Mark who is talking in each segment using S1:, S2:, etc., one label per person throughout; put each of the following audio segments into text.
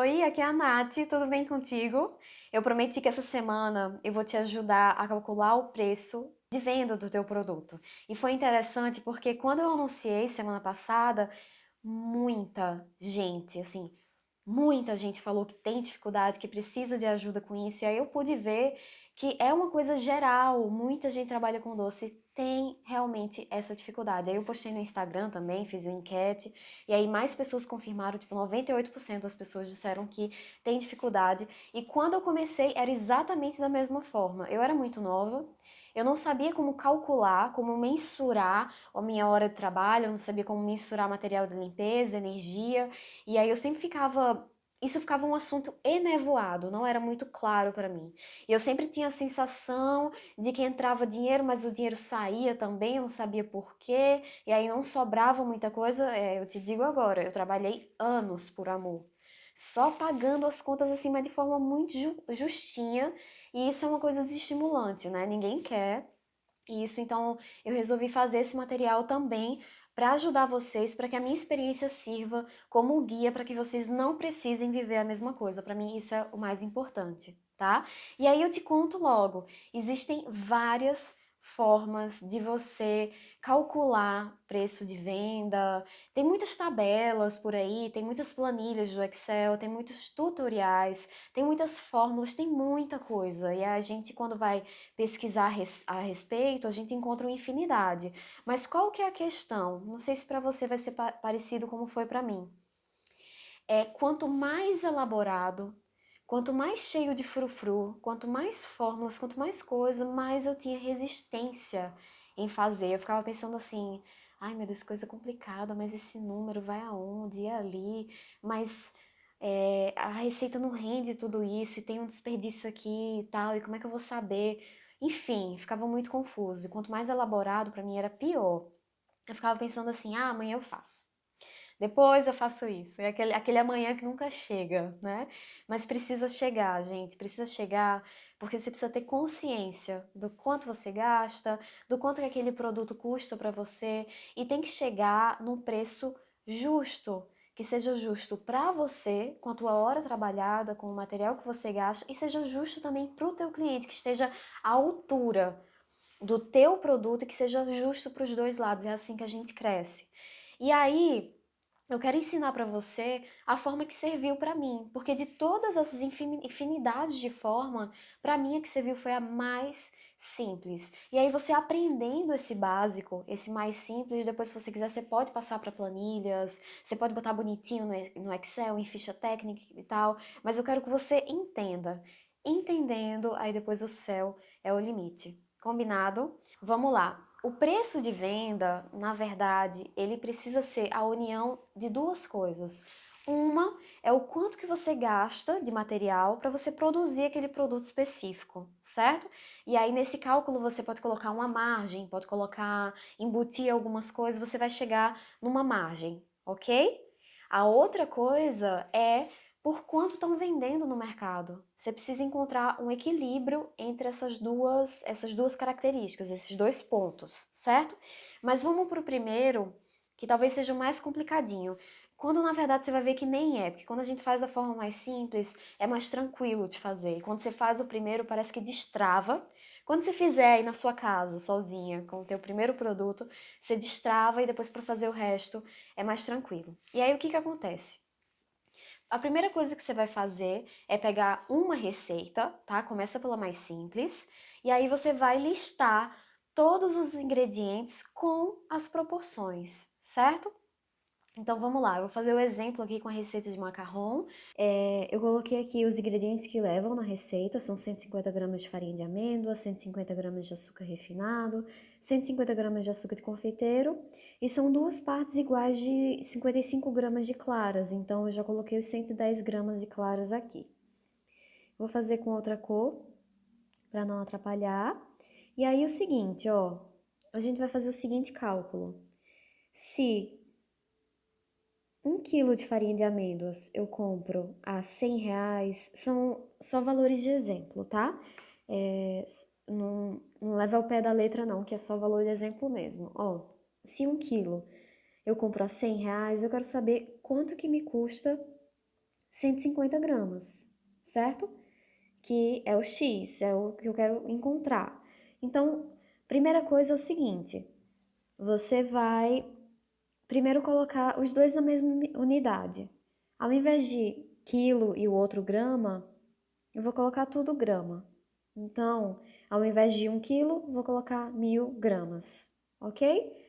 S1: Oi, aqui é a Nath, tudo bem contigo? Eu prometi que essa semana eu vou te ajudar a calcular o preço de venda do teu produto. E foi interessante porque quando eu anunciei semana passada, muita gente, assim, muita gente falou que tem dificuldade, que precisa de ajuda com isso, e aí eu pude ver que é uma coisa geral, muita gente trabalha com doce, tem realmente essa dificuldade. Aí eu postei no Instagram também, fiz uma enquete, e aí mais pessoas confirmaram, tipo 98% das pessoas disseram que tem dificuldade. E quando eu comecei era exatamente da mesma forma. Eu era muito nova, eu não sabia como calcular, como mensurar a minha hora de trabalho, eu não sabia como mensurar material de limpeza, energia, e aí eu sempre ficava. Isso ficava um assunto enevoado, não era muito claro para mim. E eu sempre tinha a sensação de que entrava dinheiro, mas o dinheiro saía também, eu não sabia por quê, e aí não sobrava muita coisa. Eu te digo agora, eu trabalhei anos por amor, só pagando as contas assim, mas de forma muito justinha, e isso é uma coisa desestimulante, né? Ninguém quer. E isso, então, eu resolvi fazer esse material também para ajudar vocês, para que a minha experiência sirva como guia para que vocês não precisem viver a mesma coisa. Para mim, isso é o mais importante, tá? E aí eu te conto logo. Existem várias formas de você calcular preço de venda. Tem muitas tabelas por aí, tem muitas planilhas do Excel, tem muitos tutoriais, tem muitas fórmulas, tem muita coisa. E a gente, quando vai pesquisar a respeito, a gente encontra uma infinidade. Mas qual que é a questão? Não sei se para você vai ser parecido como foi para mim. Quanto mais elaborado, quanto mais cheio de frufru, quanto mais fórmulas, quanto mais coisa, mais eu tinha resistência em fazer. Eu ficava pensando assim, ai meu Deus, coisa complicada, mas esse número vai aonde? E ali? Mas a receita não rende tudo isso, e tem um desperdício aqui e tal, e como é que eu vou saber? Enfim, ficava muito confuso. E quanto mais elaborado, para mim era pior. Eu ficava pensando assim, ah, amanhã eu faço. Depois eu faço isso. É aquele amanhã que nunca chega, né? Mas precisa chegar, gente. Precisa chegar porque você precisa ter consciência do quanto você gasta, do quanto que aquele produto custa para você e tem que chegar num preço justo, que seja justo para você, com a tua hora trabalhada, com o material que você gasta e seja justo também para o teu cliente, que esteja à altura do teu produto e que seja justo para os dois lados. É assim que a gente cresce. E aí, eu quero ensinar para você a forma que serviu para mim, porque de todas essas infinidades de forma, para mim a que serviu foi a mais simples. E aí você aprendendo esse básico, esse mais simples, depois se você quiser você pode passar para planilhas, você pode botar bonitinho no Excel, em ficha técnica e tal, mas eu quero que você entenda. Entendendo, aí depois o céu é o limite. Combinado? Vamos lá. O preço de venda, na verdade, ele precisa ser a união de duas coisas. Uma é o quanto que você gasta de material para você produzir aquele produto específico, certo? E aí nesse cálculo você pode colocar uma margem, pode colocar, embutir algumas coisas, você vai chegar numa margem, ok? A outra coisa é por quanto estão vendendo no mercado. Você precisa encontrar um equilíbrio entre essas duas características, esses dois pontos, certo? Mas vamos para o primeiro, que talvez seja o mais complicadinho. Quando na verdade você vai ver que nem é, porque quando a gente faz da forma mais simples, é mais tranquilo de fazer. E quando você faz o primeiro, parece que destrava. Quando você fizer aí na sua casa, sozinha, com o teu primeiro produto, você destrava e depois para fazer o resto é mais tranquilo. E aí o que que acontece? A primeira coisa que você vai fazer é pegar uma receita, tá? Começa pela mais simples, e aí você vai listar todos os ingredientes com as proporções, certo? Então vamos lá, eu vou fazer o exemplo aqui com a receita de macarrão. Eu coloquei aqui os ingredientes que levam na receita, são 150 gramas de farinha de amêndoa, 150 gramas de açúcar refinado, 150 gramas de açúcar de confeiteiro, e são duas partes iguais de 55 gramas de claras, então eu já coloquei os 110 gramas de claras aqui. Vou fazer com outra cor, para não atrapalhar. E aí o seguinte, ó, a gente vai fazer o seguinte cálculo. Se 1 quilo de farinha de amêndoas eu compro a R$ 100, são só valores de exemplo, tá? Não leva ao pé da letra não, que é só valor de exemplo mesmo. Ó, se 1 quilo eu compro a R$ 100, eu quero saber quanto que me custa 150 gramas, certo? Que é o X, é o que eu quero encontrar. Então, primeira coisa é o seguinte, você vai primeiro colocar os dois na mesma unidade. Ao invés de quilo e o outro grama, eu vou colocar tudo grama. Então, ao invés de 1 quilo, vou colocar 1000 gramas, ok?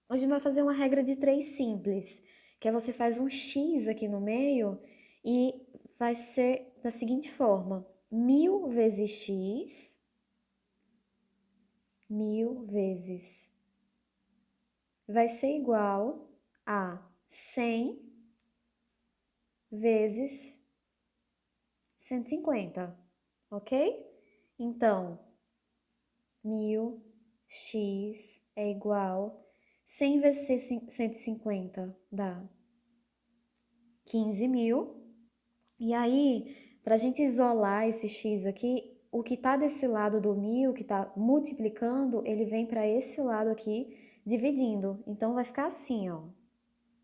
S1: A gente vai fazer uma regra de 3 simples, que é você faz um X aqui no meio e vai ser da seguinte forma: 1000 vezes X, 1000 vezes, vai ser igual a 100 vezes 150, ok? Então, 1000x é igual 100 vezes 150 dá 15.000. E aí, para a gente isolar esse x aqui, o que está desse lado do 1000, que está multiplicando, ele vem para esse lado aqui, dividindo. Então, vai ficar assim, ó.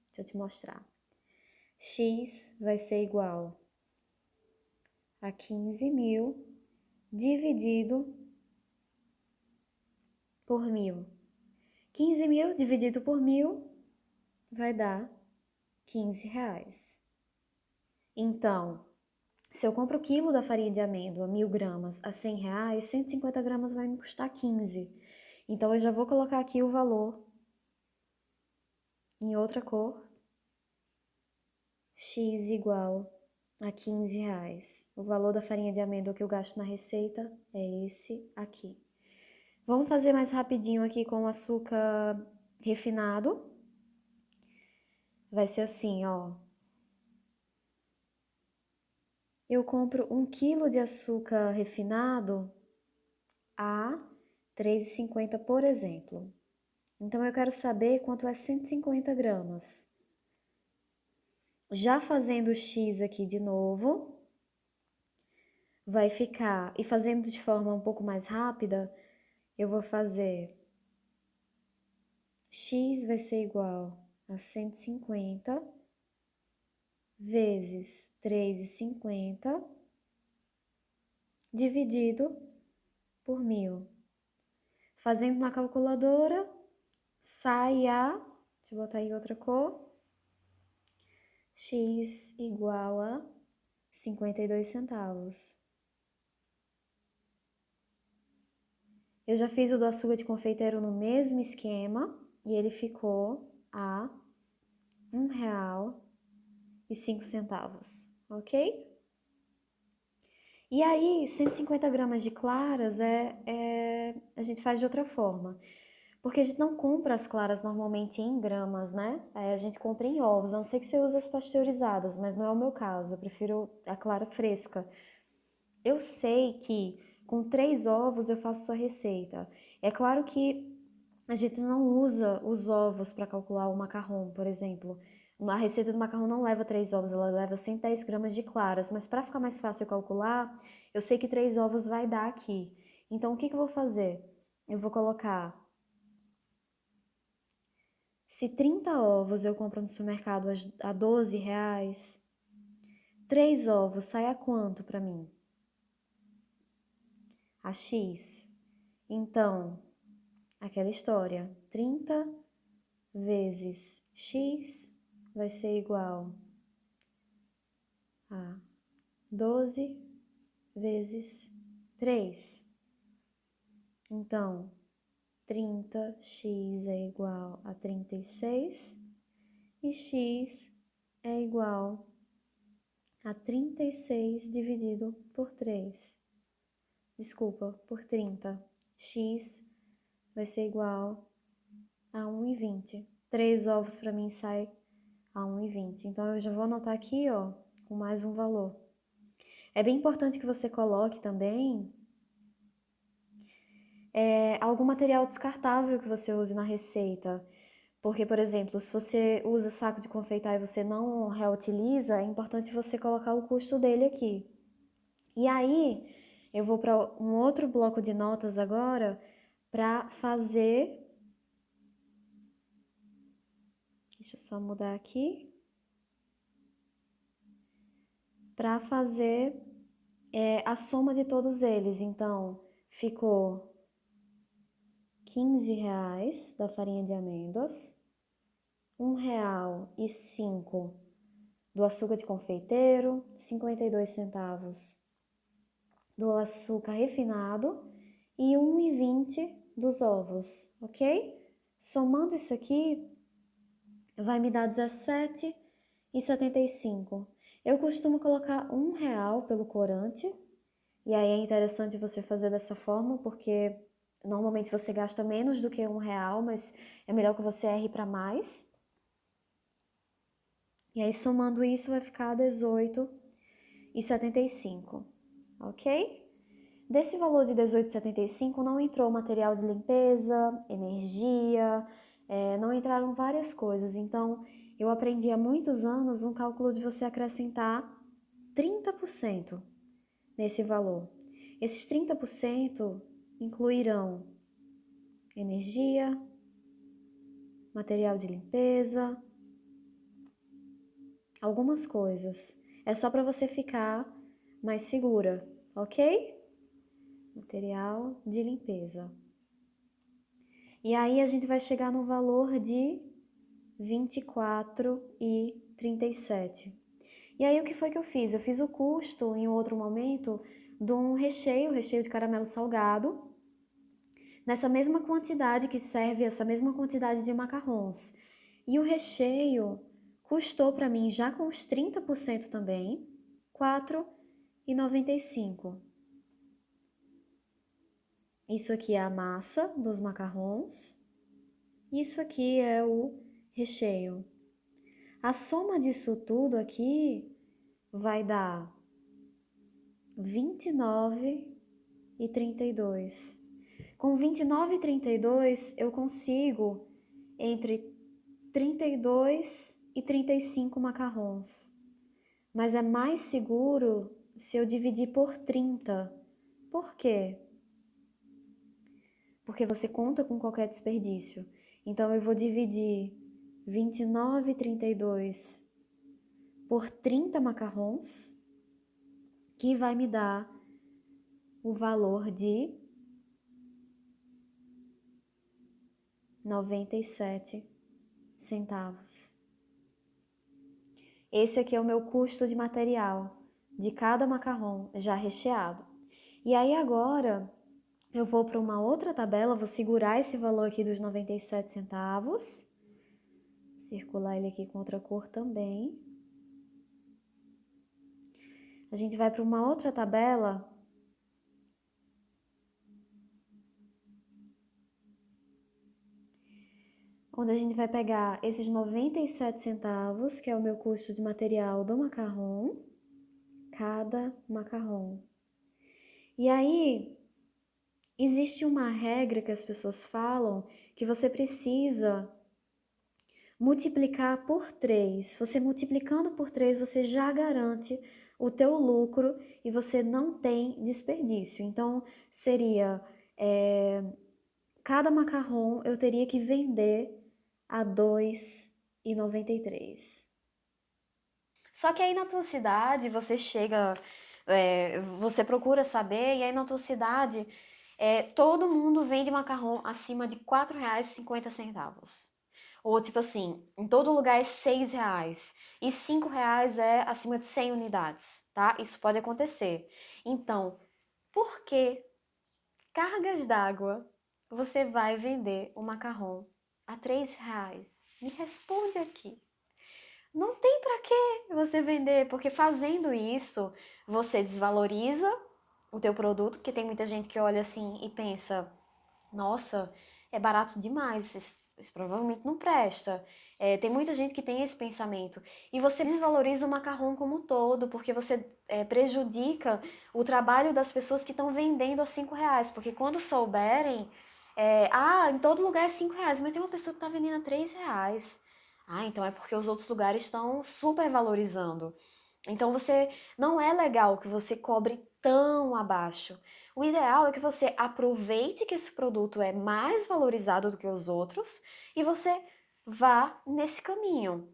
S1: Deixa eu te mostrar. X vai ser igual a 15.000 dividido por 1000. 15.000 dividido por 1000 vai dar 15 reais. Então, se eu compro o quilo da farinha de amêndoa, 1000 gramas, a 100 reais, 150 gramas vai me custar 15. Então, eu já vou colocar aqui o valor em outra cor. X igual a 15 reais. O valor da farinha de amêndoa que eu gasto na receita é esse aqui. Vamos fazer mais rapidinho aqui com o açúcar refinado. Vai ser assim, ó. Eu compro 1 quilo de açúcar refinado a R$ 3,50, por exemplo. Então, eu quero saber quanto é 150 gramas. Já fazendo o X aqui de novo, vai ficar, e fazendo de forma um pouco mais rápida, eu vou fazer X vai ser igual a 150 vezes 3,50 dividido por 1000. Fazendo na calculadora, sai a, deixa eu botar em outra cor, X igual a 52 centavos. Eu já fiz o do açúcar de confeiteiro no mesmo esquema e ele ficou a R$ 1,05, ok? E aí, 150 gramas de claras a gente faz de outra forma. Porque a gente não compra as claras normalmente em gramas, né? A gente compra em ovos, a não ser que você use as pasteurizadas, mas não é o meu caso, eu prefiro a clara fresca. Eu sei que com 3 ovos eu faço sua receita. É claro que a gente não usa os ovos para calcular o macarrão, por exemplo. A receita do macarrão não leva 3 ovos, ela leva 110 gramas de claras. Mas para ficar mais fácil calcular, eu sei que 3 ovos vai dar aqui. Então, o que eu vou fazer? Eu vou colocar... Se 30 ovos eu compro no supermercado a 12 reais, 3 ovos sai a quanto para mim? A X. Então, aquela história, 30 vezes X vai ser igual a 12 vezes 3. Então, 30x é igual a 36 e x é igual a 36 dividido por 3. Desculpa, por 30. X vai ser igual a 1,20. 3 ovos para mim sai a 1,20. Então, eu já vou anotar aqui, ó, com mais um valor. É bem importante que você coloque também algum material descartável que você use na receita. Porque, por exemplo, se você usa saco de confeitar e você não reutiliza, é importante você colocar o custo dele aqui. E aí, eu vou para um outro bloco de notas agora para fazer... Deixa eu só mudar aqui. para fazer a soma de todos eles. Então, ficou R$ 15 da farinha de amêndoas, R$ 1,05 do açúcar de confeiteiro, 52 centavos do açúcar refinado e 1,20 dos ovos, ok? Somando isso aqui, vai me dar R$ 17,75. Eu costumo colocar R$ 1 pelo corante, e aí é interessante você fazer dessa forma, porque normalmente você gasta menos do que R$ 1, mas é melhor que você erre para mais. E aí, somando isso, vai ficar R$ 18,75, ok? Desse valor de R$ 18,75 não entrou material de limpeza, energia, não entraram várias coisas. Então, eu aprendi há muitos anos um cálculo de você acrescentar 30% nesse valor. Esses 30% incluirão energia, material de limpeza, algumas coisas. É só para você ficar mais segura, ok? Material de limpeza. E aí a gente vai chegar no valor de R$ 24,37. E aí o que foi que eu fiz? Eu fiz o custo em outro momento de um recheio de caramelo salgado, nessa mesma quantidade que serve essa mesma quantidade de macarrons. E o recheio custou para mim, já com os 30% também, R$ 4,95. Isso aqui é a massa dos macarrons. Isso aqui é o recheio. A soma disso tudo aqui vai dar R$ 29,32. Com R$ 29,32 eu consigo entre 32 e 35 macarrons. Mas é mais seguro se eu dividir por 30. Por quê? Porque você conta com qualquer desperdício. Então, eu vou dividir 29,32 por 30 macarrons, que vai me dar o valor de 97 centavos. Esse aqui é o meu custo de material de cada macarrão já recheado. E aí agora eu vou para uma outra tabela, vou segurar esse valor aqui dos 97 centavos, circular ele aqui com outra cor também. A gente vai para uma outra tabela onde a gente vai pegar esses 97 centavos, que é o meu custo de material do macarrão, cada macarrão. E aí, existe uma regra que as pessoas falam que você precisa multiplicar por 3. Você multiplicando por 3, você já garante o teu lucro e você não tem desperdício. Então, seria, cada macarrão eu teria que vender a R$ 2,93. Só que aí na tua cidade você chega, você procura saber, e aí na tua cidade todo mundo vende macarrão acima de R$ 4,50. Ou tipo assim, em todo lugar é R$ 6. E R$ 5 é acima de 100 unidades, tá? Isso pode acontecer. Então, por que cargas d'água você vai vender o macarrão a R$ 3? Me responde aqui. Não tem para que você vender, porque fazendo isso, você desvaloriza o teu produto, porque tem muita gente que olha assim e pensa, nossa, é barato demais, isso provavelmente não presta. Tem muita gente que tem esse pensamento. E você desvaloriza o macarrão como um todo, porque você prejudica o trabalho das pessoas que estão vendendo a R$ 5, porque quando souberem, em todo lugar é R$ 5, mas tem uma pessoa que está vendendo a R$ 3. Então é porque os outros lugares estão super valorizando. Então não é legal que você cobre tão abaixo. O ideal é que você aproveite que esse produto é mais valorizado do que os outros e você vá nesse caminho.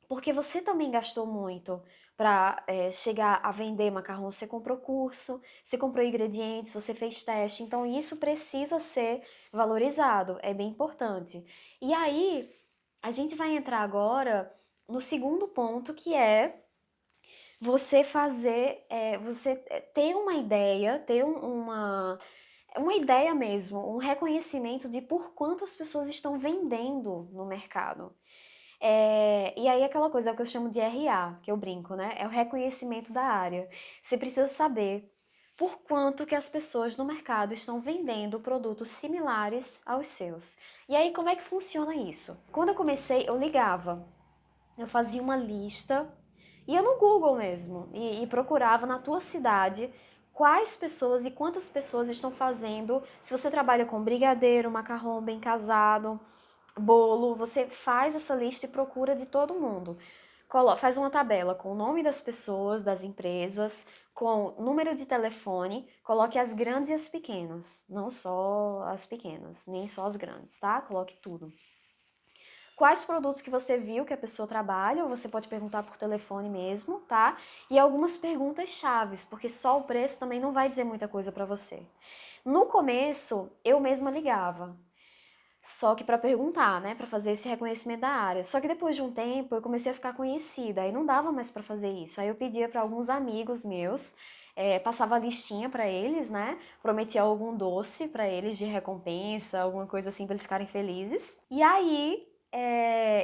S1: Porque você também gastou muito para chegar a vender macarrão, você comprou curso, você comprou ingredientes, você fez teste, então isso precisa ser valorizado, é bem importante. E aí, a gente vai entrar agora no segundo ponto, que é você fazer, você ter uma ideia, ter uma ideia mesmo, um reconhecimento de por quanto as pessoas estão vendendo no mercado. E aí aquela coisa é o que eu chamo de RA, que eu brinco, né? É o reconhecimento da área. Você precisa saber por quanto que as pessoas no mercado estão vendendo produtos similares aos seus. E aí como é que funciona isso? Quando eu comecei, eu ligava, eu fazia uma lista, ia no Google mesmo e procurava na tua cidade quais pessoas e quantas pessoas estão fazendo. Se você trabalha com brigadeiro, macarrão bem casado, bolo, você faz essa lista e procura de todo mundo. Faz uma tabela com o nome das pessoas, das empresas, com número de telefone, coloque as grandes e as pequenas, não só as pequenas, nem só as grandes, tá? Coloque tudo. Quais produtos que você viu que a pessoa trabalha, ou você pode perguntar por telefone mesmo, tá? E algumas perguntas chaves, porque só o preço também não vai dizer muita coisa para você. No começo, eu mesma ligava, só que para perguntar, né, para fazer esse reconhecimento da área. Só que depois de um tempo eu comecei a ficar conhecida, aí não dava mais para fazer isso. Aí eu pedia para alguns amigos meus, passava a listinha para eles, né, prometia algum doce para eles de recompensa, alguma coisa assim para eles ficarem felizes. E aí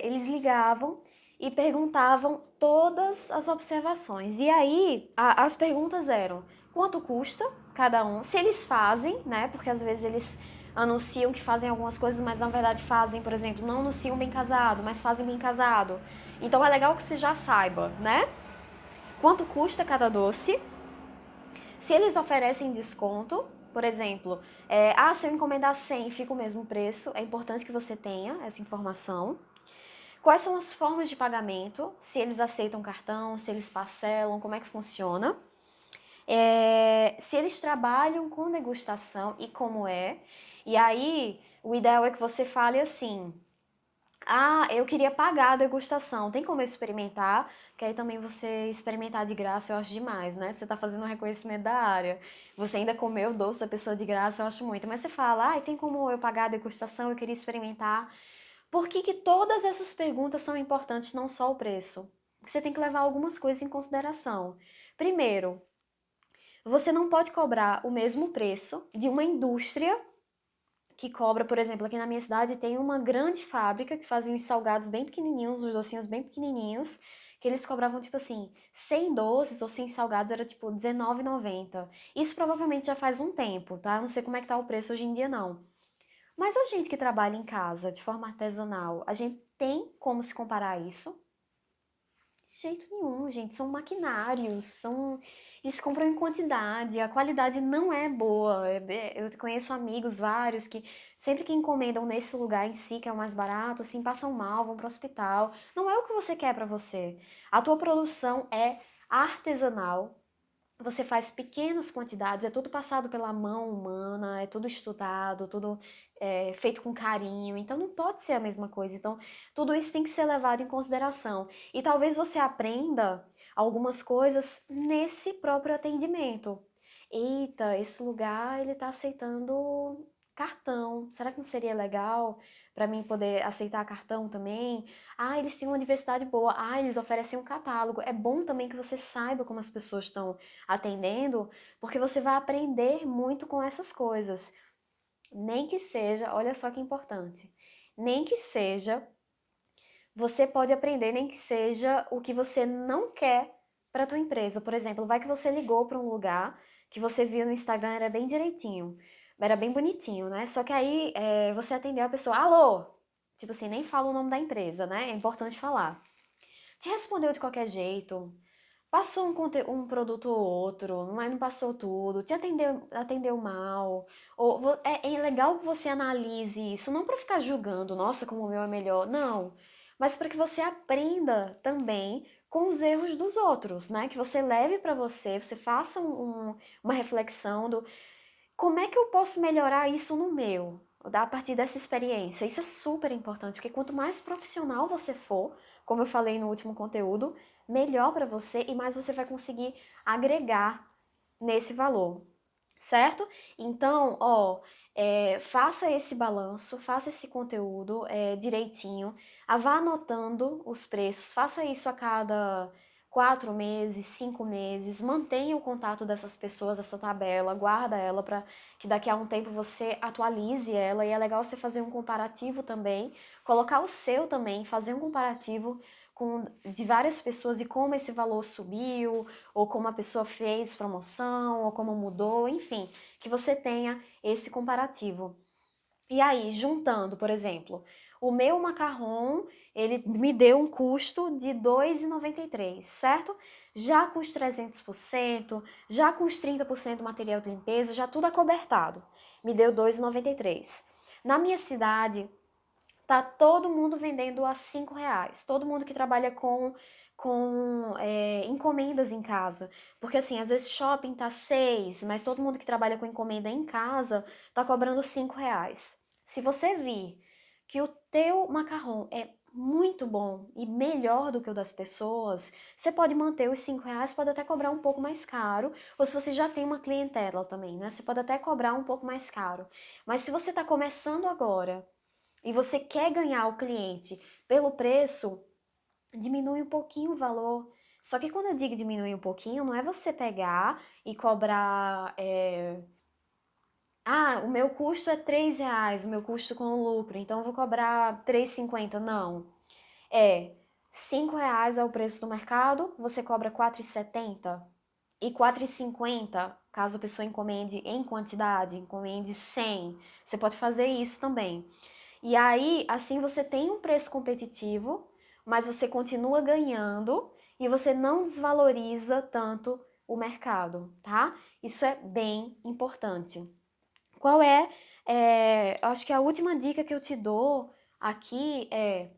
S1: eles ligavam e perguntavam todas as observações. E aí as perguntas eram: quanto custa cada um? Se eles fazem, né, porque às vezes eles anunciam que fazem algumas coisas, mas na verdade fazem, por exemplo, não anunciam bem casado, mas fazem bem casado. Então é legal que você já saiba, né? Quanto custa cada doce? Se eles oferecem desconto, por exemplo, se eu encomendar 100 fica o mesmo preço, é importante que você tenha essa informação. Quais são as formas de pagamento? Se eles aceitam cartão, se eles parcelam, como é que funciona? Se eles trabalham com degustação e como é. E aí, o ideal é que você fale assim: eu queria pagar a degustação. Tem como eu experimentar? Que aí também você experimentar de graça, eu acho demais, né? Você tá fazendo um reconhecimento da área. Você ainda comeu o doce da pessoa de graça, eu acho muito. Mas você fala: tem como eu pagar a degustação? Eu queria experimentar. Por que que todas essas perguntas são importantes, não só o preço? Porque você tem que levar algumas coisas em consideração. Primeiro, você não pode cobrar o mesmo preço de uma indústria que cobra, por exemplo, aqui na minha cidade tem uma grande fábrica que fazia uns salgados bem pequenininhos, os docinhos bem pequenininhos, que eles cobravam tipo assim, 100 doces ou 100 salgados era tipo R$19,90. Isso provavelmente já faz um tempo, tá? Eu não sei como é que tá o preço hoje em dia não. Mas a gente que trabalha em casa de forma artesanal, a gente tem como se comparar a isso? De jeito nenhum, gente. São maquinários, eles compram em quantidade, a qualidade não é boa. Eu conheço amigos vários que sempre que encomendam nesse lugar em si, que é o mais barato, assim, passam mal, vão pro hospital. Não é o que você quer pra você. A tua produção é artesanal, você faz pequenas quantidades, é tudo passado pela mão humana, é tudo estudado, tudo feito com carinho, então não pode ser a mesma coisa. Então, tudo isso tem que ser levado em consideração. E talvez você aprenda algumas coisas nesse próprio atendimento. Eita, esse lugar ele tá aceitando cartão. Será que não seria legal para mim poder aceitar cartão também? Eles têm uma diversidade boa. Eles oferecem um catálogo. É bom também que você saiba como as pessoas estão atendendo, porque você vai aprender muito com essas coisas. Nem que seja, olha só que importante, nem que seja, você pode aprender, nem que seja o que você não quer para tua empresa. Por exemplo, vai que você ligou para um lugar que você viu no Instagram, era bem direitinho, era bem bonitinho, né? Só que aí você atendeu a pessoa, alô? Tipo assim, nem fala o nome da empresa, né? É importante falar. Te respondeu de qualquer jeito, passou um produto ou outro, mas não passou tudo, te atendeu mal. É legal que você analise isso, não para ficar julgando, nossa, como o meu é melhor, não. Mas para que você aprenda também com os erros dos outros, né? Que você leve para você, você faça uma reflexão do como é que eu posso melhorar isso no meu, a partir dessa experiência. Isso é super importante, porque quanto mais profissional você for, como eu falei no último conteúdo, melhor para você e mais você vai conseguir agregar nesse valor, certo? Então, ó, faça esse balanço, faça esse conteúdo direitinho, vá anotando os preços, faça isso a cada 4 meses, 5 meses, mantenha o contato dessas pessoas, essa tabela, guarda ela para que daqui a um tempo você atualize ela e é legal você fazer um comparativo também, colocar o seu também, fazer um comparativo de várias pessoas e como esse valor subiu, ou como a pessoa fez promoção, ou como mudou, enfim, que você tenha esse comparativo. E aí, juntando, por exemplo, o meu macarrão, ele me deu um custo de R$ 2,93, certo? Já com os 300%, já com os 30% do material de limpeza, já tudo acobertado, me deu R$ 2,93. Na minha cidade, tá todo mundo vendendo a R$ 5. Todo mundo que trabalha com encomendas em casa. Porque assim, às vezes shopping tá 6, mas todo mundo que trabalha com encomenda em casa tá cobrando R$ 5. Se você vir que o teu macarrão é muito bom e melhor do que o das pessoas, você pode manter os R$ 5, pode até cobrar um pouco mais caro, ou se você já tem uma clientela também, né? Você pode até cobrar um pouco mais caro. Mas se você tá começando agora e você quer ganhar o cliente pelo preço, diminui um pouquinho o valor. Só que quando eu digo diminuir um pouquinho, não é você pegar e cobrar. O meu custo é R$ 3, o meu custo com lucro, então eu vou cobrar R$ 3,50. Não. É R$ 5 é o preço do mercado, você cobra R$ 4,70. E R$ 4,50, caso a pessoa encomende em quantidade, encomende 100. Você pode fazer isso também. E aí, assim você tem um preço competitivo, mas você continua ganhando e você não desvaloriza tanto o mercado, tá? Isso é bem importante. Qual acho que a última dica que eu te dou aqui é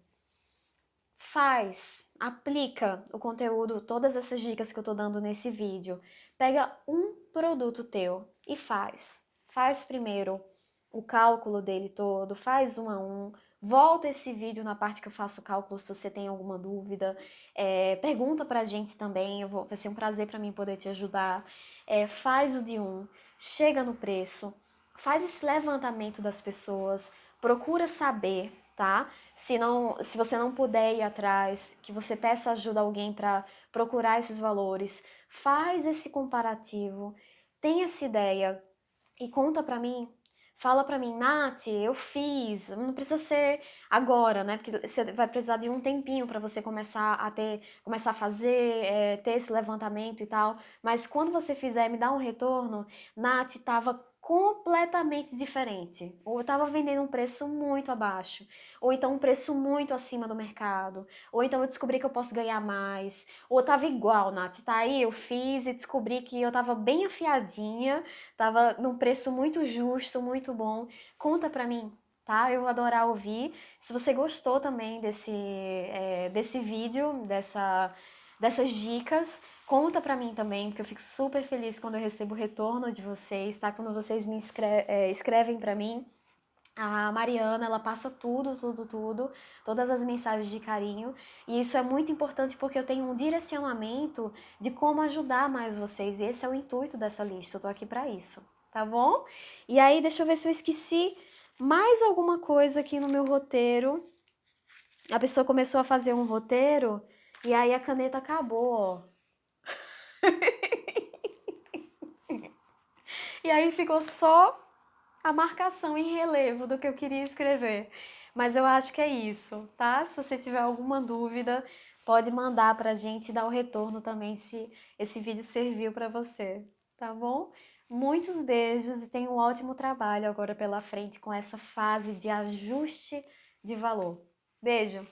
S1: aplica o conteúdo, todas essas dicas que eu tô dando nesse vídeo. Pega um produto teu e faz. Faz primeiro o cálculo dele todo, faz um a um. Volta esse vídeo na parte que eu faço o cálculo se você tem alguma dúvida. Pergunta pra gente também, vai ser um prazer pra mim poder te ajudar. Faz o de um, chega no preço, faz esse levantamento das pessoas, procura saber, tá? Se você não puder ir atrás, que você peça ajuda a alguém para procurar esses valores, faz esse comparativo, tem essa ideia e conta para mim. Fala pra mim, Nath, eu fiz, não precisa ser agora, né? Porque você vai precisar de um tempinho para você começar a fazer, ter esse levantamento e tal. Mas quando você fizer, me dá um retorno, Nath, tava completamente diferente. Ou eu tava vendendo um preço muito abaixo, ou então um preço muito acima do mercado, ou então eu descobri que eu posso ganhar mais, ou tava igual, Nath, tá aí, eu fiz e descobri que eu tava bem afiadinha, tava num preço muito justo, muito bom. Conta pra mim, tá? Eu vou adorar ouvir. Se você gostou também desse vídeo, dessas dicas, conta pra mim também, porque eu fico super feliz quando eu recebo o retorno de vocês, tá? Quando vocês escrevem pra mim. A Mariana, ela passa tudo, tudo, tudo, todas as mensagens de carinho, e isso é muito importante porque eu tenho um direcionamento de como ajudar mais vocês, e esse é o intuito dessa lista, eu tô aqui pra isso, tá bom? E aí, deixa eu ver se eu esqueci mais alguma coisa aqui no meu roteiro. A pessoa começou a fazer um roteiro, e aí a caneta acabou, ó. E aí ficou só a marcação em relevo do que eu queria escrever. Mas eu acho que é isso, tá? Se você tiver alguma dúvida, pode mandar pra gente e dar o retorno também se esse vídeo serviu pra você, tá bom? Muitos beijos e tenha um ótimo trabalho agora pela frente com essa fase de ajuste de valor. Beijo!